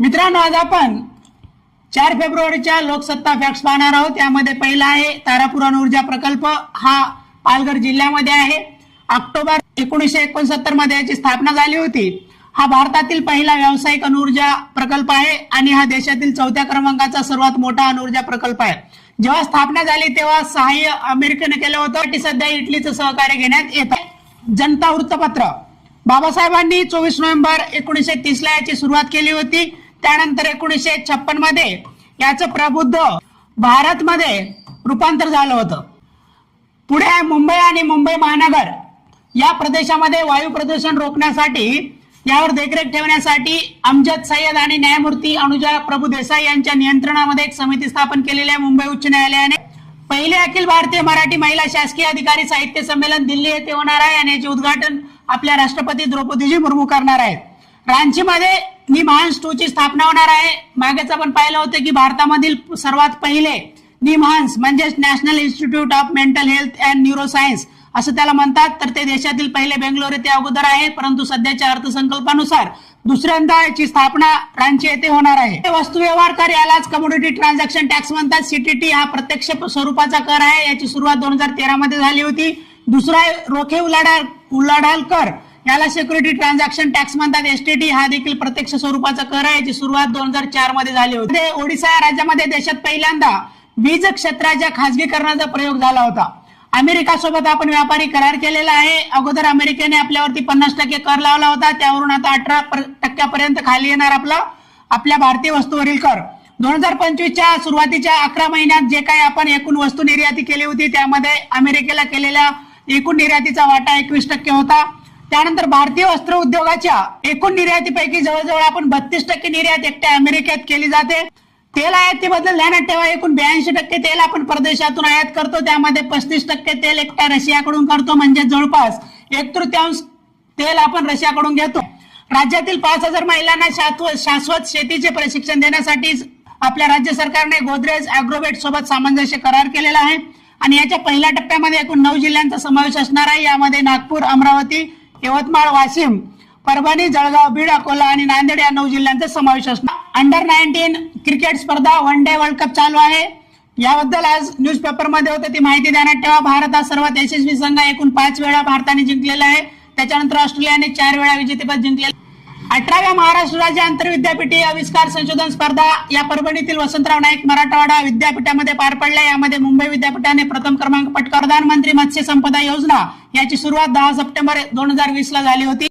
मित्रांनो, आज आपण 4 फेब्रुवारीच्या लोकसत्ता फॅक्ट्स पाहणार आहोत। यामध्ये पहिला आहे तारापूर अणुऊर्जा प्रकल्प, हा पालघर जिल्ह्यामध्ये आहे। ऑक्टोबर 1969 मध्ये याची स्थापना झाली होती। हा भारतातील पहिला व्यावसायिक अणुऊर्जा प्रकल्प आहे आणि हा देशातील 4थ्या क्रमांकाचा सर्वात मोठा अणुऊर्जा प्रकल्प आहे। जेव्हा स्थापना झाली तेव्हा सहाय्य अमेरिकेने केलं होतं। सध्या इटलीचं सहकार्य घेण्यात येत आहे। जनता वृत्तपत्र, बाबासाहेबांनी 24 नोव्हेंबर 1930 ला याची सुरुवात केली होती। त्यानंतर 1956 मध्ये याचं प्रबुद्ध भारत मध्ये रूपांतर झालं होतं। पुढे मुंबई आणि मुंबई महानगर या प्रदेशामध्ये वायू प्रदूषण रोखण्यासाठी यावर देखरेख ठेवण्यासाठी अमजद सय्यद आणि न्यायमूर्ती अनुजा प्रभुदेसाई यांच्या नियंत्रणामध्ये एक समिती स्थापन केलेली आहे। मुंबई उच्च न्यायालयाने पहिले अखिल भारतीय मराठी महिला शासकीय अधिकारी साहित्य संमेलन दिल्ली येथे होणार आहे आणि याचे उद्घाटन आपल्या राष्ट्रपती द्रौपदीजी मुर्मू करणार आहेत। रांचीमध्ये निमहांस 2 ची स्थापना होणार आहे। मागेच आपण पाहिलं होतं की भारतामधील सर्वात पहिले निमहांस म्हणजे national institute of mental health and neuroscience असं त्याला म्हणतात, तर ते देशातील पहिले बेंगलोर येथे अगोदर आहे, परंतु सध्याच्या अर्थसंकल्पानुसार दुसऱ्यांदा याची स्थापना रांची येथे होणार आहे। वस्तू व्यवहार कर यालाच कमोडिटी ट्रान्झॅक्शन टॅक्स म्हणतात। सीटीटी हा प्रत्यक्ष स्वरूपाचा कर आहे। याची सुरुवात 2013 मध्ये झाली होती। दुसरा रोखे उलाढाल कर याला सिक्युरिटी ट्रान्झॅक्शन टॅक्स म्हणतात। एसटीटी हा देखील प्रत्यक्ष स्वरूपाचा कर आहे। याची सुरुवात 2004 मध्ये झाली होती। ओडिशा या राज्यामध्ये देशात पहिल्यांदा वीज क्षेत्राच्या खासगीकरणाचा प्रयोग झाला होता। अमेरिका सोबत आपण व्यापारी करार केलेला आहे। अगोदर अमेरिकेने आपल्यावरती 50% कर लावला होता, त्यावरून आता 18% खाली येणार आपल्या भारतीय वस्तूवरील कर। 2025च्या सुरुवातीच्या 11 महिन्यात जे काही आपण एकूण वस्तू निर्याती केली होती त्यामध्ये अमेरिकेला केलेल्या एकूण निर्यातीचा वाटा 21% होता। त्यानंतर भारतीय वस्त्र उद्योगाच्या एकूण निर्यातीपैकी जवळजवळ आपण 32% निर्यात एकट्या अमेरिकेत केली जाते। तेल आयातीबद्दल ध्यानात ठेवा, एकूण 82% तेल आपण परदेशातून आयात करतो, त्यामध्ये 35% तेल एकट्या रशियाकडून करतो, म्हणजे जवळपास 1/3 तेल आपण रशियाकडून घेतो। राज्यातील 5000 महिलांना शाश्वत शेतीचे प्रशिक्षण देण्यासाठी आपल्या राज्य सरकारने गोदरेज ॲग्रोवेट सोबत सामंजस्य करार केलेला आहे आणि याच्या पहिल्या टप्प्यामध्ये एकूण 9 जिल्ह्यांचा समावेश असणार आहे। यामध्ये नागपूर, अमरावती, यवतमाळ, वाशिम, परभणी, जळगाव, बीड, अकोला आणि नांदेड या 9 जिल्ह्यांचा समावेश असणार। अंडर 19 क्रिकेट स्पर्धा वन डे वर्ल्ड कप चालू आहे। याबद्दल आज न्यूजपेपर मध्ये होते ती माहिती ध्यानात ठेवा। भारत हा सर्वात यशस्वी संघ, एकूण 5 वेळा भारताने जिंकलेला आहे। त्याच्यानंतर ऑस्ट्रेलियाने 4 वेळा विजेतेपद जिंकले। 18व्या महाराष्ट्र राज्य आंतरविद्यापीठीय आविष्कार संशोधन स्पर्धा या परभणीतील वसंतराव नाईक मराठवाडा विद्यापीठामध्ये पार पडल्या। यामध्ये मुंबई विद्यापीठाने प्रथम क्रमांक पटकावला। प्रधानमंत्री मत्स्य संपदा योजना याची सुरुवात 10 सप्टेंबर 2020 ला झाली होती।